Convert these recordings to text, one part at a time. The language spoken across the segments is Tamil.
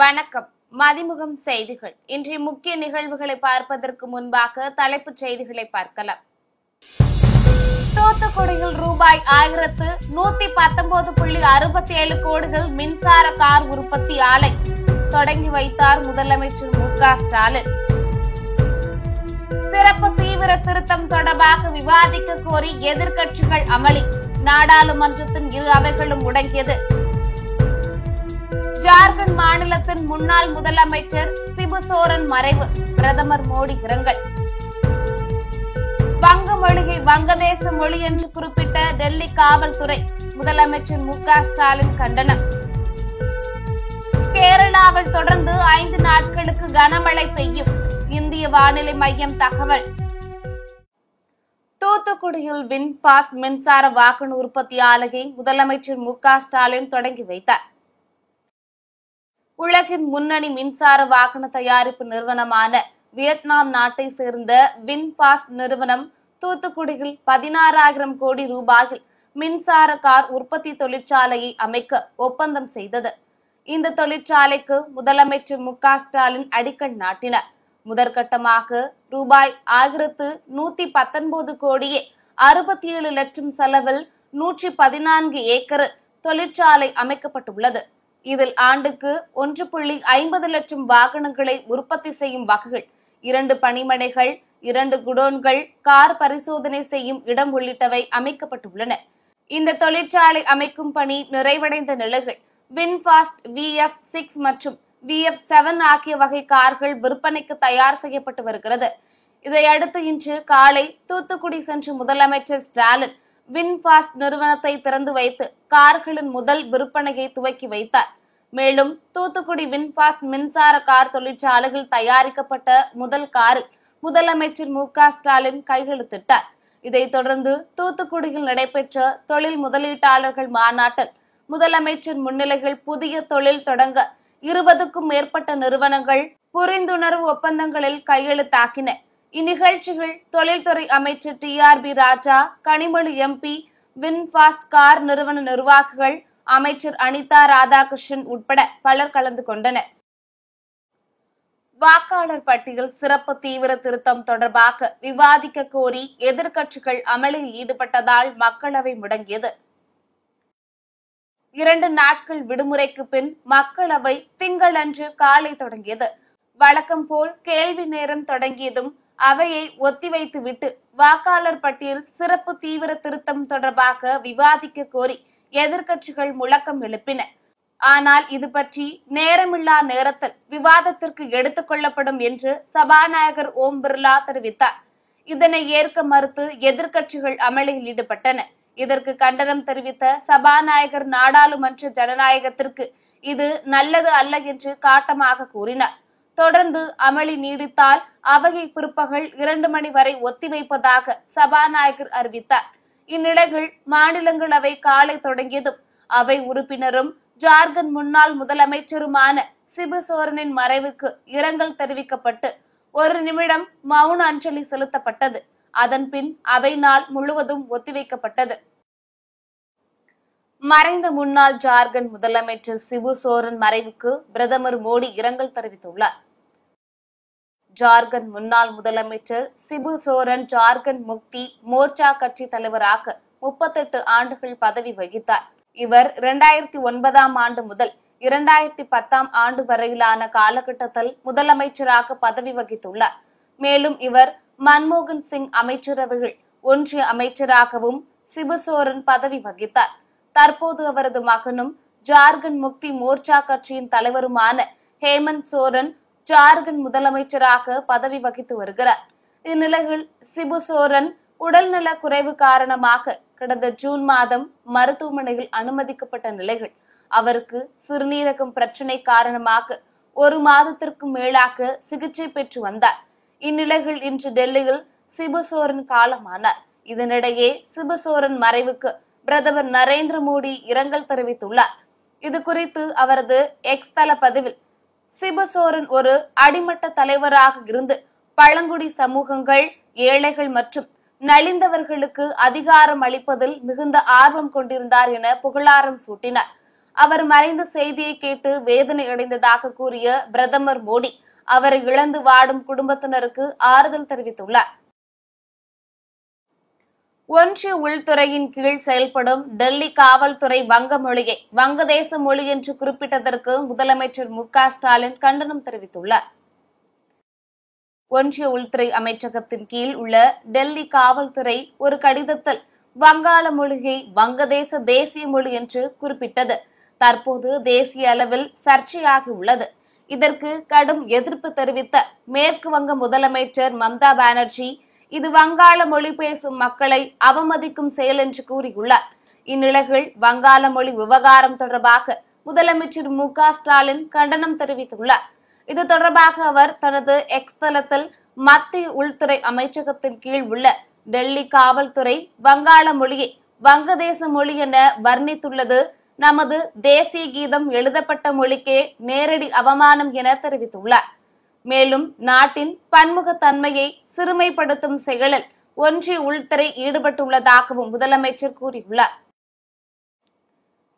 வணக்கம். மதிமுகம் செய்திகள். இன்றைய முக்கிய நிகழ்வுகளை பார்ப்பதற்கு முன்பாக தலைப்புச் செய்திகளை பார்க்கலாம். தூத்துக்குடியில் ரூபாய் 1119.67 கோடிகள் மின்சார கார் உற்பத்தி ஆலை தொடங்கி வைத்தார் முதலமைச்சர் மு.க.ஸ்டாலின். சிறப்பு தீவிர திருத்தம் தொடர்பாக விவாதிக்க கோரி எதிர்க்கட்சிகள் அமளி. நாடாளுமன்றத்தின் இரு அவைகளும் முடங்கியது. ஜார்க்கண்ட் மாநிலத்தின் முன்னாள் முதலமைச்சர் சிபு சோரன் மறைவு. பிரதமர் மோடி இரங்கல். வங்க மொழியை வங்கதேச மொழி என்று குறிப்பிட்ட டெல்லி காவல்துறை. முதலமைச்சர் மு.க.ஸ்டாலின் கண்டனம். கேரளாவில் தொடர்ந்து 5 நாட்களுக்கு கனமழை பெய்யும். இந்திய வானிலை மையம் தகவல். தூத்துக்குடியில் வின்பாஸ்ட் மின்சார வாகன உற்பத்தி ஆலையை முதலமைச்சர் மு.க.ஸ்டாலின் தொடங்கி வைத்தார். உலகின் முன்னணி மின்சார வாகன தயாரிப்பு நிறுவனமான வியட்நாம் நாட்டை சேர்ந்த வின்பாஸ்ட் நிறுவனம் தூத்துக்குடியில் 16,000 கோடி ரூபாயில் மின்சார கார் உற்பத்தி தொழிற்சாலையை அமைக்க ஒப்பந்தம் செய்தது. இந்த தொழிற்சாலைக்கு முதலமைச்சர் மு.க.ஸ்டாலின் அடிக்கல் நாட்டினார். முதற்கட்டமாக ரூபாய் 1,119 கோடியே 67 லட்சம் செலவில் 114 ஏக்கர் தொழிற்சாலை அமைக்கப்பட்டுள்ளது. இதில் ஆண்டுக்கு 1.50 லட்சம் வாகனங்களை உற்பத்தி செய்யும் வகையில் 2 பணிமனைகள், 2 குடோன்கள், கார் பரிசோதனை செய்யும் இடம் உள்ளிட்டவை அமைக்கப்பட்டுள்ளன. இந்த தொழிற்சாலை அமைக்கும் பணி நிறைவடைந்த நிலையில் வின்பாஸ்ட் VF6 மற்றும் VF7 ஆகிய வகை கார்கள் விற்பனைக்கு தயார் செய்யப்பட்டு வருகிறது. இதையடுத்து இன்று காலை தூத்துக்குடி சென்ற முதலமைச்சர் ஸ்டாலின் வின்பாஸ்ட் நிறுவனத்தை திறந்து வைத்து கார்களின் முதல் விற்பனையை துவக்கி வைத்தார். மேலும் தூத்துக்குடி வின்பாஸ்ட் மின்சார கார் தொழிற்சாலையில் தயாரிக்கப்பட்ட முதல் காரில் முதலமைச்சர் மு.க.ஸ்டாலின் கையெழுத்திட்டார். இதைத் தொடர்ந்து தூத்துக்குடியில் நடைபெற்ற தொழில் முதலீட்டாளர்கள் மாநாட்டில் முதலமைச்சர் முன்னிலையில் புதிய தொழில் தொடங்க 20க்கும் மேற்பட்ட நிறுவனங்கள் புரிந்துணர்வு ஒப்பந்தங்களில் கையெழுத்தாக்கின. இந்நிகழ்ச்சியில் தொழில்துறை அமைச்சர் TRB ராஜா, கனிமொழி MP, வின்பாஸ்ட் கார் நிறுவன நிர்வாகிகள், அமைச்சர் அனிதா ராதாகிருஷ்ணன் உட்பட பலர் கலந்து கொண்டனர். வாக்காளர் பட்டியல் சிறப்பு தீவிர திருத்தம் தொடர்பாக விவாதிக்க கோரி எதிர்க்கட்சிகள் அமளியில் ஈடுபட்டதால் மக்களவை முடங்கியது. 2 நாட்கள் விடுமுறைக்கு பின் மக்களவை திங்களன்று காலை தொடங்கியது. வழக்கம் போல் கேள்வி நேரம் தொடங்கியதும் அவையை ஒத்திவைத்துவிட்டு வாக்காளர் பட்டியல் சிறப்பு தீவிர திருத்தம் தொடர்பாக விவாதிக்க கோரி எதிர்க்கட்சிகள் முழக்கம் எழுப்பின. ஆனால் இது பற்றி நேரமில்லா நேரத்தில் விவாதத்திற்கு எடுத்துக் கொள்ளப்படும் என்று சபாநாயகர் ஓம் பிர்லா தெரிவித்தார். இதனை ஏற்க மறுத்து எதிர்க்கட்சிகள் அமளியில் ஈடுபட்டன. இதற்கு கண்டனம் தெரிவித்த சபாநாயகர் நாடாளுமன்ற ஜனநாயகத்திற்கு இது நல்லது அல்ல என்று காட்டமாக கூறினார். தொடர்ந்து அமளி நீடித்தால் அவையை பிற்பகல் 2 மணி வரை ஒத்திவைப்பதாக சபாநாயகர் அறிவித்தார். இந்நிலையில் மாநிலங்களவை காலை தொடங்கியதும் அவை உறுப்பினரும் ஜார்க்கண்ட் முன்னாள் முதலமைச்சருமான சிபு சோரனின் மறைவுக்கு இரங்கல் தெரிவிக்கப்பட்டு 1 நிமிடம் மௌன அஞ்சலி செலுத்தப்பட்டது. அதன்பின் அவை நாள் முழுவதும் ஒத்திவைக்கப்பட்டது. மறைந்த முன்னாள் ஜார்க்கண்ட் முதலமைச்சர் சிபு சோரன் மறைவுக்கு பிரதமர் மோடி இரங்கல் தெரிவித்துள்ளார். ஜார்க்கண்ட் முன்னாள் முதலமைச்சர் சிபு சோரன் ஜார்க்கண்ட் முக்தி மோர்ச்சா கட்சி தலைவராக 38 ஆண்டுகள் பதவி வகித்தார். இவர் 2009ஆம் ஆண்டு முதல் 2010ஆம் ஆண்டு வரையிலான காலகட்டத்தில் முதலமைச்சராக பதவி வகித்துள்ளார். மேலும் இவர் மன்மோகன் சிங் அமைச்சரவையில் ஒன்றிய அமைச்சராகவும் சிபு சோரன் பதவி வகித்தார். தற்போது அவரது மகனும் ஜார்க்கண்ட் முக்தி மோர்ச்சா கட்சியின் தலைவருமான ஹேமந்த் சோரன் ஜார்க்கண்ட் முதலமைச்சராக பதவி வகித்து வருகிறார். இந்நிலையில் சிபு சோரன் உடல்நல குறைவு காரணமாக கடந்த ஜூன் மாதம் மருத்துவமனையில் அனுமதிக்கப்பட்ட நிலையில் அவருக்கு சிறுநீரகம் பிரச்சினை காரணமாக 1 மாதத்திற்கு மேலாக சிகிச்சை பெற்று வந்தார். இந்நிலையில் இன்று டெல்லியில் சிபு சோரன் காலமானார். இதனிடையே சிபு சோரன் மறைவுக்கு பிரதமர் நரேந்திர மோடி இரங்கல் தெரிவித்துள்ளார். இது குறித்து அவரது எக்ஸ் தள பதிவில் சிபு சோரன் ஒரு அடிமட்ட தலைவராக இருந்து பழங்குடி சமூகங்கள், ஏழைகள் மற்றும் நலிந்தவர்களுக்கு அதிகாரம் அளிப்பதில் மிகுந்த ஆர்வம் கொண்டிருந்தார் என புகழாரம் சூட்டினார். அவர் மறைந்த செய்தியை கேட்டு வேதனை அடைந்ததாக கூறிய பிரதமர் மோடி அவரை இழந்து வாடும் குடும்பத்தினருக்கு ஆறுதல் தெரிவித்துள்ளார். ஒன்றிய உள்துறையின் கீழ் செயல்படும் டெல்லி காவல்துறை வங்க மொழியை வங்கதேச மொழி என்று குறிப்பிட்டதற்கு முதலமைச்சர் மு.க.ஸ்டாலின் கண்டனம் தெரிவித்துள்ளார். ஒன்றிய உள்துறை அமைச்சகத்தின் கீழ் உள்ள டெல்லி காவல்துறை ஒரு கடிதத்தில் வங்காள மொழியை வங்கதேச தேசிய மொழி என்று குறிப்பிட்டது தற்போது தேசிய அளவில் சர்ச்சையாகியுள்ளது. இதற்கு கடும் எதிர்ப்பு தெரிவித்த மேற்கு வங்க முதலமைச்சர் மம்தா பானர்ஜி இது வங்காள மொழி பேசும் மக்களை அவமதிக்கும் செயல் என்று கூறியுள்ளார். இந்நிலையில் வங்காள மொழி விவகாரம் தொடர்பாக முதலமைச்சர் மு.க.ஸ்டாலின் கண்டனம் தெரிவித்துள்ளார். இது தொடர்பாக அவர் தனது எக்ஸ் தளத்தில் மத்திய உள்துறை அமைச்சகத்தின் கீழ் உள்ள டெல்லி காவல்துறை வங்காள மொழியை வங்கதேச மொழி என வர்ணித்துள்ளது நமது தேசிய கீதம் எழுதப்பட்ட மொழிக்கே நேரடி அவமானம் என தெரிவித்துள்ளார். மேலும் நாட்டின் பன்முகத்தன்மையை சிறுமைப்படுத்தும் செயலில் ஒன்றிய உள்துறை ஈடுபட்டுள்ளதாகவும் முதலமைச்சர் கூறியுள்ளார்.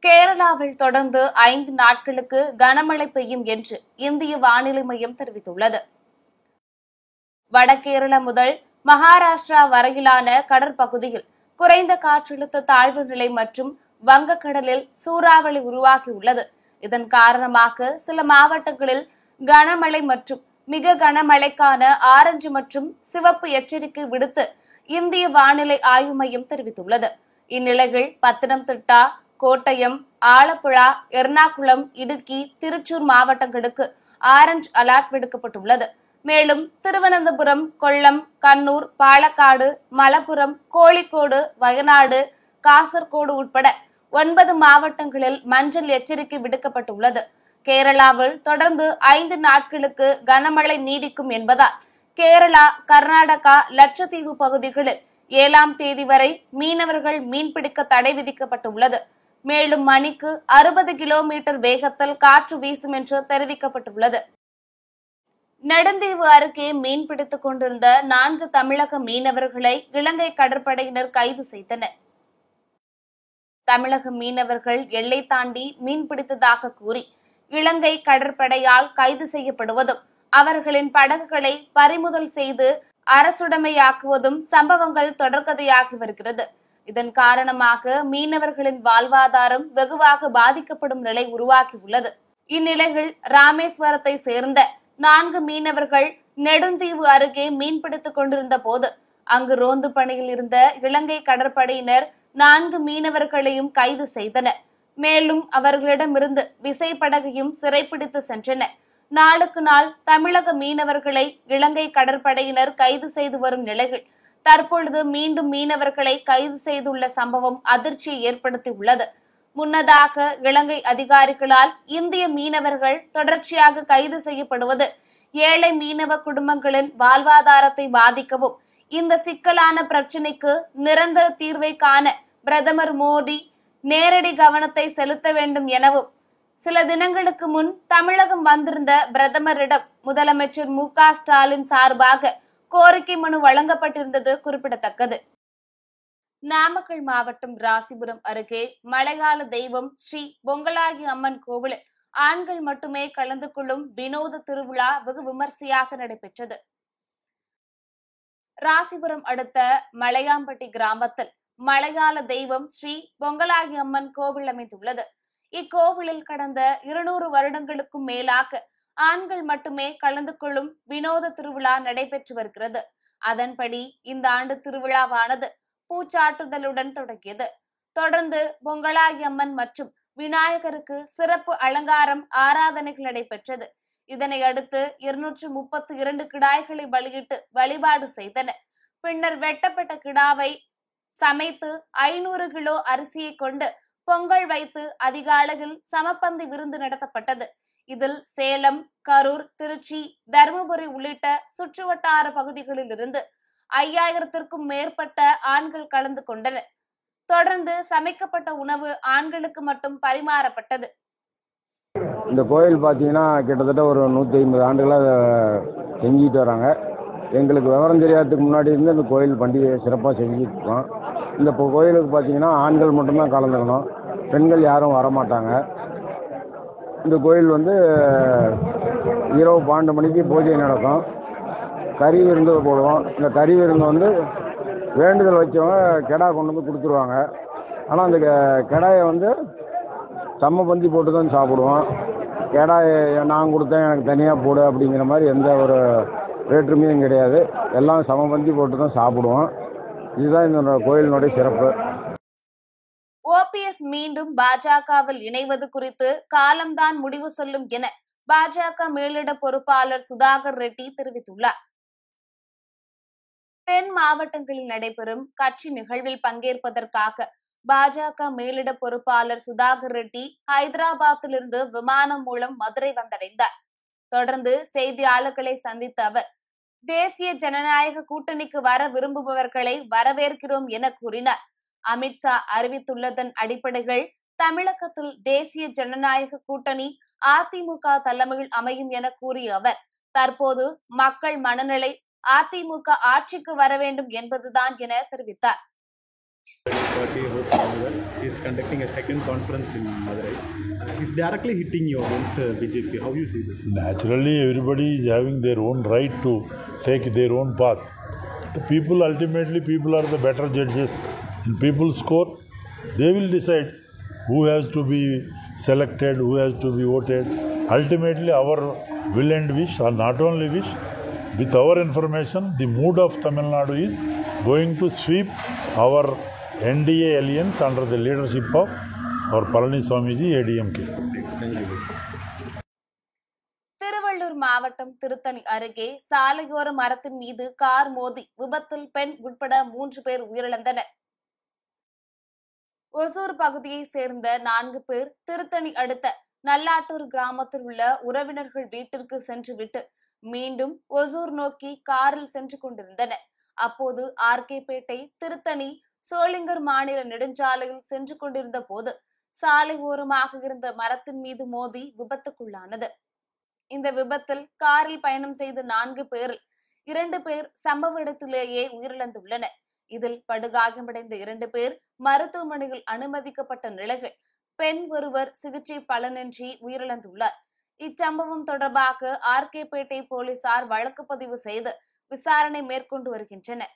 கேரளாவில் தொடர்ந்து 5 நாட்களுக்கு கனமழை பெய்யும் என்று இந்திய வானிலை மையம் தெரிவித்துள்ளது. வடகேரளா முதல் மகாராஷ்டிரா வரையிலான கடற்பகுதியில் குறைந்த காற்றழுத்த தாழ்வு நிலை மற்றும் வங்கக்கடலில் சூறாவளி உருவாகியுள்ளது. இதன் காரணமாக சில மாவட்டங்களில் கனமழை மற்றும் மிக கனமழைக்கான ஆரஞ்சு மற்றும் சிவப்பு எச்சரிக்கை விடுத்து இந்திய வானிலை ஆய்வு மையம் தெரிவித்துள்ளது. இந்நிலையில் பத்தனம்திட்டா, கோட்டயம், ஆலப்புழா, எர்ணாகுளம், இடுக்கி, திருச்சூர் மாவட்டங்களுக்கு ஆரஞ்ச் அலர்ட் விடுக்கப்பட்டுள்ளது. மேலும் திருவனந்தபுரம், கொல்லம், கண்ணூர், பாலக்காடு, மலப்புரம், கோழிக்கோடு, வயநாடு, காசர்கோடு உட்பட 9 மாவட்டங்களில் மஞ்சள் எச்சரிக்கை விடுக்கப்பட்டுள்ளது. கேரளாவில் தொடர்ந்து 5 நாட்களுக்கு கனமழை நீடிக்கும் என்பதால் கேரளா, கர்நாடகா, லட்சத்தீவு பகுதிகளில் 7ஆம் தேதி வரை மீனவர்கள் மீன்பிடிக்க தடை விதிக்கப்பட்டுள்ளது. மேலும் மணிக்கு 60 கிலோமீட்டர் வேகத்தில் காற்று வீசும் என்று தெரிவிக்கப்பட்டுள்ளது. நெடுந்தீவு அருகே மீன்பிடித்துக் கொண்டிருந்த 4 தமிழக மீனவர்களை இலங்கை கடற்படையினர் கைது செய்தனர். தமிழக மீனவர்கள் எல்லை தாண்டி மீன்பிடித்ததாக கூறி இலங்கை கடற்படையால் கைது செய்யப்படுவதும் அவர்களின் படகுகளை பறிமுதல் செய்து அரசுடைமையாக்குவதும் சம்பவங்கள் தொடர்கதையாகி வருகிறது. இதன் காரணமாக மீனவர்களின் வாழ்வாதாரம் வெகுவாக பாதிக்கப்படும் நிலை உருவாகியுள்ளது. இந்நிலையில் ராமேஸ்வரத்தை சேர்ந்த 4 மீனவர்கள் நெடுந்தீவு அருகே மீன்பிடித்துக் கொண்டிருந்த போது அங்கு ரோந்து பணியில் இருந்த இலங்கை கடற்படையினர் 4 மீனவர்களையும் கைது செய்தனர். மேலும் அவர்களிடமிருந்து விசைப்படகையும் சிறைப்பிடித்து சென்றனர். நாளுக்கு நாள் தமிழக மீனவர்களை இலங்கை கடற்படையினர் கைது செய்து வரும் நிலையில் தற்பொழுது மீண்டும் மீனவர்களை கைது செய்துள்ள சம்பவம் அதிர்ச்சியை ஏற்படுத்தியுள்ளது. முன்னதாக இலங்கை அதிகாரிகளால் இந்திய மீனவர்கள் தொடர்ச்சியாக கைது செய்யப்படுவது ஏழை மீனவ குடும்பங்களின் வாழ்வாதாரத்தை பாதிக்கவும் இந்த சிக்கலான பிரச்சினைக்கு நிரந்தர தீர்வை காண பிரதமர் மோடி நேரடி கவனத்தை செலுத்த வேண்டும் எனவும் சில தினங்களுக்கு முன் தமிழகம் வந்திருந்த பிரதமரிடம் முதலமைச்சர் மு.க.ஸ்டாலின் சார்பாக கோரிக்கை மனு வழங்கப்பட்டிருந்தது குறிப்பிடத்தக்கது. நாமக்கல் மாவட்டம் ராசிபுரம் அருகே மலையாள தெய்வம் ஸ்ரீ பொங்கலாகி அம்மன் கோவிலில் ஆண்கள் மட்டுமே கலந்து கொள்ளும் வினோத திருவிழா வெகு விமர்சையாக நடைபெற்றது. ராசிபுரம் அடுத்த மலையாம்பட்டி கிராமத்தில் மலையாள தெய்வம் ஸ்ரீ பொங்கலாகி அம்மன் கோவில் அமைந்துள்ளது. இக்கோவிலில் கடந்த 200 வருடங்களுக்கும் மேலாக ஆண்கள் மட்டுமே கலந்து கொள்ளும் வினோத திருவிழா நடைபெற்று வருகிறது. அதன்படி இந்த ஆண்டு திருவிழாவானது பூச்சாட்டுதலுடன் தொடங்கியது. தொடர்ந்து பொங்கலாகி அம்மன் மற்றும் விநாயகருக்கு சிறப்பு அலங்காரம், ஆராதனைகள் நடைபெற்றது. இதனை அடுத்து 232 கிடாய்களை பலியிட்டு வழிபாடு செய்தனர். பின்னர் வெட்டப்பட்ட கிடாவை சமைத்து 500 கிலோ அரிசியை கொண்டு பொங்கல் வைத்து அதிகாலையில் சமப்பந்தி விருந்து நடத்தப்பட்டது. இதில் சேலம், கரூர், திருச்சி, தருமபுரி உள்ளிட்ட சுற்றுவட்டார பகுதிகளில் இருந்து 5000த்திற்கும் மேற்பட்ட ஆண்கள் கலந்து கொண்டனர். தொடர்ந்து சமைக்கப்பட்ட உணவு ஆண்களுக்கு மட்டும் பரிமாறப்பட்டது. இந்த கோயில் பார்த்தீங்கன்னா கிட்டத்தட்ட ஒரு 150 ஆண்டுகளாக செஞ்சுட்டு வராங்க. எங்களுக்கு விவரம் தெரியாததுக்கு முன்னாடி இருந்து இந்த கோயில் பண்டிகையை சிறப்பாக செஞ்சுட்டு இருக்கோம். இந்த கோயிலுக்கு பார்த்தீங்கன்னா ஆண்கள் மட்டும்தான் கலந்துக்கணும், பெண்கள் யாரும் வரமாட்டாங்க. இந்த கோயில் வந்து இரவு 12 மணிக்கு பூஜை நடக்கும். கறி விருந்து போடுவோம். இந்த கறி விருந்து வந்து வேண்டுதல் வச்சவங்க கெடா கொண்டு வந்து கொடுத்துருவாங்க. ஆனால் அந்த கெடாயை வந்து சமபந்தி போட்டு தான் சாப்பிடுவோம். கெடாயை நான் கொடுத்தேன் எனக்கு தனியாக போடு அப்படிங்கிற மாதிரி எந்த ஒரு வேற்றுமையும் கிடையாது. எல்லாம் சமபந்தி போட்டு தான் சாப்பிடுவோம். இதுதான் இந்த கோயிலினுடைய சிறப்பு. ஓபிஎஸ் மீண்டும் பாஜகவில் இணைவது குறித்து காலம்தான் முடிவு சொல்லும் என பாஜக மேலிட பொறுப்பாளர் சுதாகர் ரெட்டி தெரிவித்துள்ளார். தென் மாவட்டங்களில் நடைபெறும் கட்சி நிகழ்வில் பங்கேற்பதற்காக பாஜக மேலிட பொறுப்பாளர் சுதாகர் ரெட்டி ஹைதராபாத்திலிருந்து விமானம் மூலம் மதுரை வந்தடைந்தார். தொடர்ந்து செய்தியாளர்களை சந்தித்த அவர் தேசிய ஜனநாயக கூட்டணிக்கு வர விரும்புபவர்களை வரவேற்கிறோம் என கூறினார். அமித்ஷா அறிவித்துள்ளதன் அடிப்படைகள் தமிழகத்தில் தேசிய ஜனநாயக கூட்டணி அதிமுக தலைமையில் அமையும் என கூறிய அவர் தற்போது மக்கள் மனநிலை அதிமுக ஆட்சிக்கு வர வேண்டும் என்பதுதான் என தெரிவித்தார். Party is conducting a second conference in Madurai. Is directly hitting you against BJP. How you see this? Naturally, everybody is having their own right to take their own path. The people, ultimately, people are the better judges. In people's court, they will decide who has to be selected, who has to be voted. Ultimately, our will and wish, or not only wish, with our information, the mood of Tamil Nadu is going to sweep our NDA alliance under the leadership of our Palaniswamiji ADMK. Tiruvallur மாவட்டம் திருத்தணி அருகே சாலையோர மரத்தின் மீது கார் மோதி விபத்தில் பெண் உட்பட 3 பேர் உயிரிழந்தனர். ஒசூர் பகுதியை சேர்ந்த 4 பேர் திருத்தணி அடுத்த நல்லாட்டூர் கிராமத்தில் உள்ள உறவினர்கள் வீட்டிற்கு சென்றுவிட்டு மீண்டும் ஒசூர் நோக்கி காரில் சென்று கொண்டிருந்தனர். அப்போது ஆர்கேபேட்டை திருத்தணி சோளிங்கர் மாநில நெடுஞ்சாலையில் சென்று கொண்டிருந்த போது சாலை ஓரமாக இருந்த மரத்தின் மீது மோதி விபத்துக்குள்ளானது. இந்த விபத்தில் காரில் பயணம் செய்த 4 பேரில் 2 பேர் சம்பவ இடத்திலேயே உயிரிழந்துள்ளனர். இதில் படுகாயமடைந்த 2 பேர் மருத்துவமனையில் அனுமதிக்கப்பட்ட நிலையில் பெண் ஒருவர் சிகிச்சை பலனின்றி உயிரிழந்துள்ளார். இச்சம்பவம் தொடர்பாக ஆர்கேபேட்டை போலீசார் வழக்கு பதிவு செய்து விசாரணை மேற்கொண்டு வருகின்றனர்.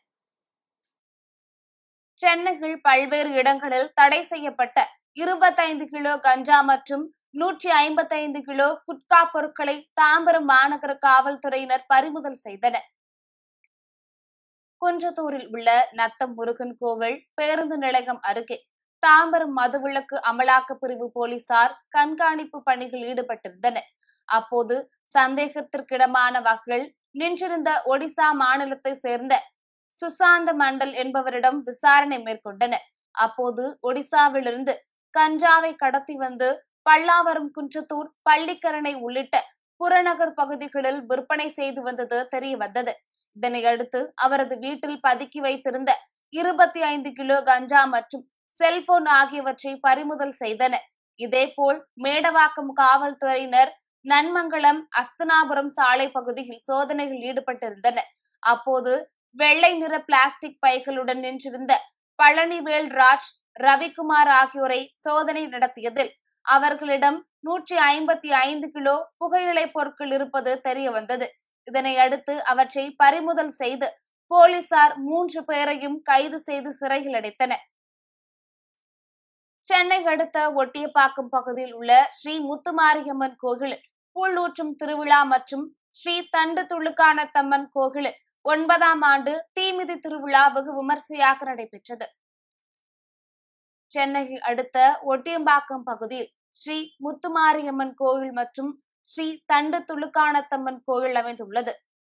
சென்னையில் பல்வேறு இடங்களில் தடை செய்யப்பட்ட 25 கிலோ கஞ்சா மற்றும் 155 கிலோ குட்கா பொருட்களை தாம்பரம் மாநகர காவல்துறையினர் பறிமுதல் செய்தனர். குன்றத்தூரில் உள்ள நத்தம் முருகன் கோவில் பேருந்து நிலையம் அருகே தாம்பரம் மதுவிலக்கு அமலாக்க பிரிவு போலீசார் கண்காணிப்பு பணியில் ஈடுபட்டிருந்தனர். அப்போது சந்தேகத்திற்கிடமான வகையில் நின்றிருந்த ஒடிசா மாநிலத்தை சேர்ந்த சுசாந்த மண்டல் என்பவரிடம் விசாரணை மேற்கொண்டனர். அப்போது ஒடிசாவிலிருந்து கஞ்சாவை கடத்தி வந்து பல்லாவரம், குன்றத்தூர், பள்ளிக்கரணை உள்ளிட்ட புறநகர் பகுதிகளில் விற்பனை செய்து வந்தது தெரியவந்தது. இதனையடுத்து அவரது வீட்டில் பதுக்கி வைத்திருந்த 25 கிலோ கஞ்சா மற்றும் செல்போன் ஆகியவற்றை பறிமுதல் செய்தனர். இதேபோல் மேடவாக்கம் காவல்துறையினர் நன்மங்கலம், அஸ்தனாபுரம் சாலை பகுதியில் சோதனையில் ஈடுபட்டிருந்தனர். அப்போது வெள்ளை நிற பிளாஸ்டிக் பைகளுடன் நின்றிருந்த பழனிவேல் ராஜ், ரவிக்குமார் ஆகியோரை சோதனை நடத்தியதில் அவர்களிடம் 155 கிலோ புகையிலை பொருட்கள் இருப்பது தெரியவந்தது. இதனை அடுத்து அவற்றை பறிமுதல் செய்து போலீசார் 3 பேரையும் கைது செய்து சிறையில் அடைத்தனர். சென்னை அடுத்த ஒட்டியப்பாக்கம் பகுதியில் உள்ள ஸ்ரீ முத்துமாரியம்மன் கோயிலில் கூழூற்றும் திருவிழா மற்றும் ஸ்ரீ தண்டு துளுக்கானத்தம்மன் கோயிலில் 9ஆம் ஆண்டு தீமிதி திருவிழா வெகு விமர்சையாக நடைபெற்றது. சென்னையை அடுத்த ஒட்டியம்பாக்கம் பகுதியில் ஸ்ரீ முத்துமாரியம்மன் கோயில் மற்றும் ஸ்ரீ தண்டு துளுக்கானத்தம்மன் கோயில் அமைந்துள்ளது.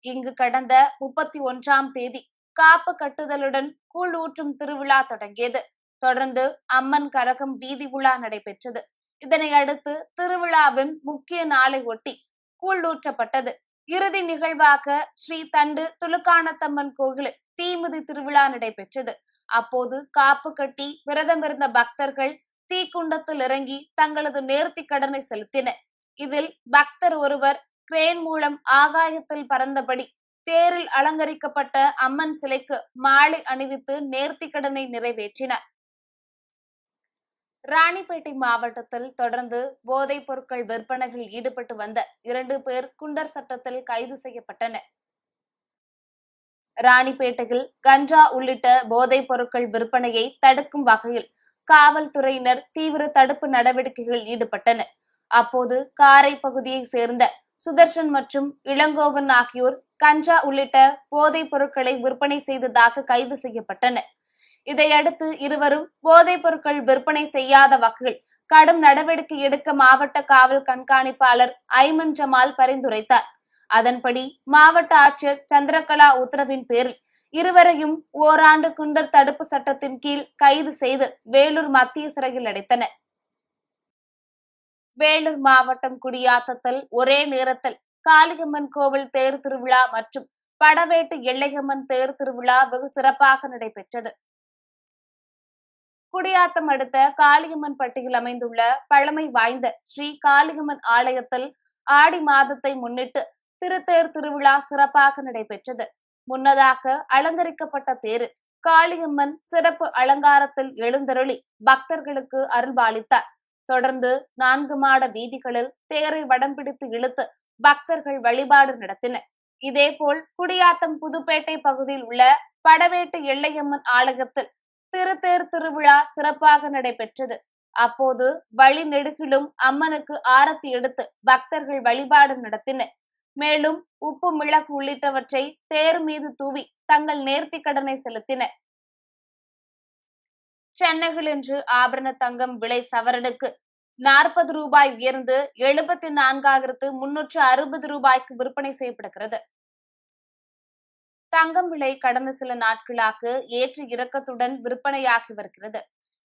இங்கு கடந்த 31ஆம் தேதி காப்பு கட்டுதலுடன் கூழ் ஊற்றும் திருவிழா தொடங்கியது. தொடர்ந்து அம்மன் கரகம் வீதி உலா நடைபெற்றது. இதனை அடுத்து திருவிழாவின் முக்கிய நாளை ஒட்டி கூழ் ஊற்றப்பட்டது. இறுதி நிகழ்வாக ஸ்ரீ தண்டு துளுக்கானத்தம்மன் கோயிலில் தீமிதி திருவிழா நடைபெற்றது. அப்போது காப்பு கட்டி விரதமிருந்த பக்தர்கள் தீக்குண்டத்தில் இறங்கி தங்களது நேர்த்தி கடனை செலுத்தினர். இதில் பக்தர் ஒருவர் கிரேன் மூலம் ஆகாயத்தில் பறந்தபடி தேரில் அலங்கரிக்கப்பட்ட அம்மன் சிலைக்கு மாலை அணிவித்து நேர்த்தி கடனை நிறைவேற்றினார். ராணிப்பேட்டை மாவட்டத்தில் தொடர்ந்து போதைப் பொருட்கள் விற்பனையில் ஈடுபட்டு வந்த 2 பேர் குண்டர் சட்டத்தில் கைது செய்யப்பட்டனர். ராணிப்பேட்டையில் கஞ்சா உள்ளிட்ட போதைப் பொருட்கள் விற்பனையை தடுக்கும் வகையில் காவல்துறையினர் தீவிர தடுப்பு நடவடிக்கைகளில் ஈடுபட்டனர். அப்போது காரை பகுதியைச் சேர்ந்த சுதர்ஷன் மற்றும் இளங்கோவன் ஆகியோர் கஞ்சா உள்ளிட்ட போதைப் பொருட்களை விற்பனை செய்ததாக கைது செய்யப்பட்டனர். இதையடுத்து இருவரும் போதைப் பொருட்கள் விற்பனை செய்யாத வகையில் கடும் நடவடிக்கை எடுக்க மாவட்ட காவல் கண்காணிப்பாளர் ஐமன் ஜமால் பரிந்துரைத்தார். அதன்படி மாவட்ட ஆட்சியர் சந்திரகலா உத்தரவின் பேரில் இருவரையும் ஓராண்டு குண்டர் தடுப்பு சட்டத்தின் கீழ் கைது செய்து வேலூர் மத்திய சிறையில் அடைத்தனர். வேலூர் மாவட்டம் குடியாத்தத்தில் ஒரே நேரத்தில் காளியம்மன் கோவில் தேர் திருவிழா மற்றும் படவேட்டு எல்லையம்மன் தேர் திருவிழா வெகு சிறப்பாக நடைபெற்றது. குடியாத்தம் அடுத்த காளியம்மன் பட்டியில் அமைந்துள்ள பழமை வாய்ந்த ஸ்ரீ காளியம்மன் ஆலயத்தில் ஆடி மாதத்தை முன்னிட்டு திருத்தேர் திருவிழா சிறப்பாக நடைபெற்றது. முன்னதாக அலங்கரிக்கப்பட்ட தேரில் காளியம்மன் சிறப்பு அலங்காரத்தில் எழுந்தருளி பக்தர்களுக்கு அருள்பாலித்தார். தொடர்ந்து 4 மாட வீதிகளில் தேரை வடம் பிடித்து இழுத்து பக்தர்கள் வழிபாடு நடத்தினர். இதேபோல் குடியாத்தம் புதுப்பேட்டை பகுதியில் உள்ள படவேட்டு எல்லையம்மன் ஆலயத்தில் திருத்தேர் திருவிழா சிறப்பாக நடைபெற்றது. அப்போது வழி நெடுகிலும் அம்மனுக்கு ஆரத்தி எடுத்து பக்தர்கள் வழிபாடு நடத்தினர். மேலும் உப்பு மிளகு உள்ளிட்டவற்றை தேர் மீது தூவி தங்கள் நேர்த்திக் கடனை செலுத்தினர். சென்னையில் இன்று ஆபரண தங்கம் விலை சவரனுக்கு 40 ரூபாய் உயர்ந்து 74,360 ரூபாய்க்கு விற்பனை செய்யப்படுகிறது. தங்கம் விலை கடந்த சில நாட்களாக ஏற்ற இறக்கத்துடன் விற்பனையாகி வருகிறது.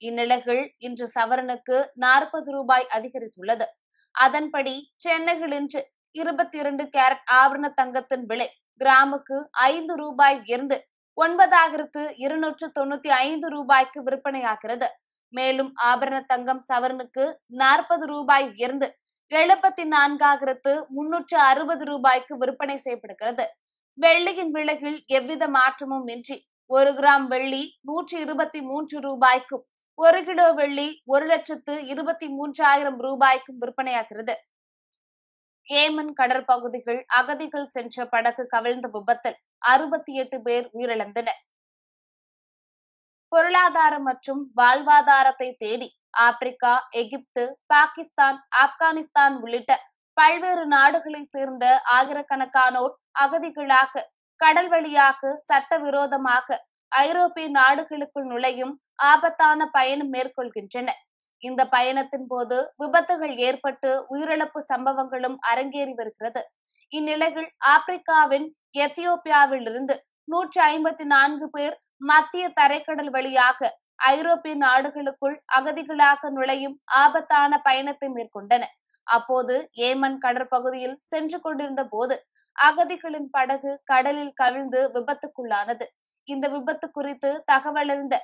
இந்நிலையில் இன்று சவரனுக்கு 40 ரூபாய் அதிகரித்துள்ளது. அதன்படி சென்னையில் இன்று 22 கேரட் ஆபரண தங்கத்தின் விலை கிராமுக்கு 5 ரூபாய் உயர்ந்து 9,295 ரூபாய்க்கு விற்பனையாகிறது. மேலும் ஆபரண தங்கம் சவரனுக்கு 40 ரூபாய் உயர்ந்து 74,360 ரூபாய்க்கு விற்பனை செய்யப்படுகிறது. வெள்ளியின் விலையில் எவ்வித மாற்றமும் இன்றி 1 கிராம் வெள்ளி 123 ரூபாய்க்கும் 1 கிலோ வெள்ளி 1,23,000 ரூபாய்க்கும் விற்பனையாகிறது. ஏமன் கடற்பகுதிகள் அகதிகள் சென்ற படகு கவிழ்ந்த விபத்தில் 68 பேர் உயிரிழந்தனர். பொருளாதாரம் மற்றும் வாழ்வாதாரத்தை தேடி ஆப்பிரிக்கா, எகிப்து, பாகிஸ்தான், ஆப்கானிஸ்தான் உள்ளிட்ட பல்வேறு நாடுகளை சேர்ந்த ஆயிரக்கணக்கானோர் அகதிகளாக கடல் வழியாக சட்டவிரோதமாக ஐரோப்பிய நாடுகளுக்குள் நுழையும் ஆபத்தான பயணம் மேற்கொள்கின்றனர். இந்த பயணத்தின் போது விபத்துகள் ஏற்பட்டு உயிரிழப்பு சம்பவங்களும் அரங்கேறி வருகிறது. இந்நிலையில் ஆப்பிரிக்காவின் எத்தியோப்பியாவில் இருந்து 154 பேர் மத்திய தரைக்கடல் வழியாக ஐரோப்பிய நாடுகளுக்குள் அகதிகளாக நுழையும் ஆபத்தான பயணத்தை மேற்கொண்டனர். அப்போது ஏமன் கடற்பகுதியில் சென்று கொண்டிருந்த போது அகதிகளின் படகு கடலில் கவிழ்ந்து விபத்துக்குள்ளானது. இந்த விபத்து குறித்து தகவலறிந்த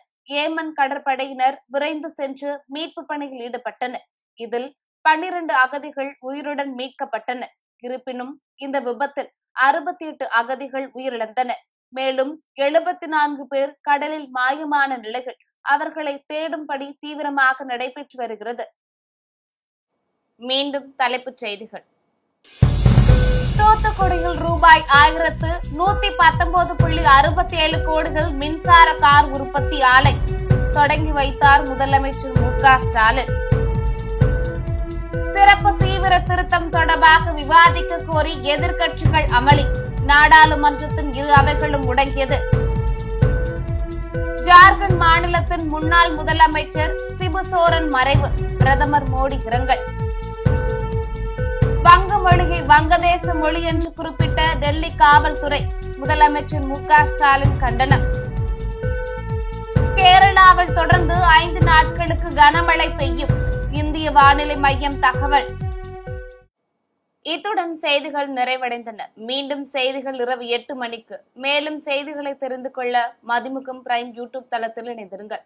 ஏமன் கடற்படையினர் விரைந்து சென்று மீட்பு பணியில் ஈடுபட்டனர். இதில் 12 அகதிகள் உயிருடன் மீட்கப்பட்டனர். இருப்பினும் இந்த விபத்தில் 68 அகதிகள் உயிரிழந்தனர். மேலும் 74 பேர் கடலில் மாயமான நிலையில் அவர்களை தேடும்படி தீவிரமாக நடைபெற்று வருகிறது. மீண்டும் தலைப்புச் செய்திகள். தூத்துக்குடியில் ரூபாய் 1,119.67 கோடிகள் மின்சார கார் உற்பத்தி ஆலை தொடங்கி வைத்தார் முதலமைச்சர் மு.க. ஸ்டாலின். சிறப்பு தீவிர திருத்தம் தொடர்பாக விவாதிக்க கோரி எதிர்க்கட்சிகள் அமளி. நாடாளுமன்றத்தின் 2 அவைகளும் முடங்கியது. ஜார்க்கண்ட் மாநிலத்தின் முன்னாள் முதலமைச்சர் சிபு சோரன் மறைவு. பிரதமர் மோடி இரங்கல். வங்க மொழியை வங்கதேச மொழி என்று குறிப்பிட்ட டெல்லி காவல்துறை. முதலமைச்சர் மு.க. ஸ்டாலின் கண்டனம். கேரளாவில் தொடர்ந்து 5 நாட்களுக்கு கனமழை பெய்யும். இந்திய வானிலை மையம் தகவல். இத்துடன் செய்திகள் நிறைவடைந்தன. மீண்டும் செய்திகள் இரவு 8 மணிக்கு. மேலும் செய்திகளை தெரிந்து கொள்ள மதிமுகம் பிரைம் யூடியூப் தளத்தில் இணைந்திருங்கள்.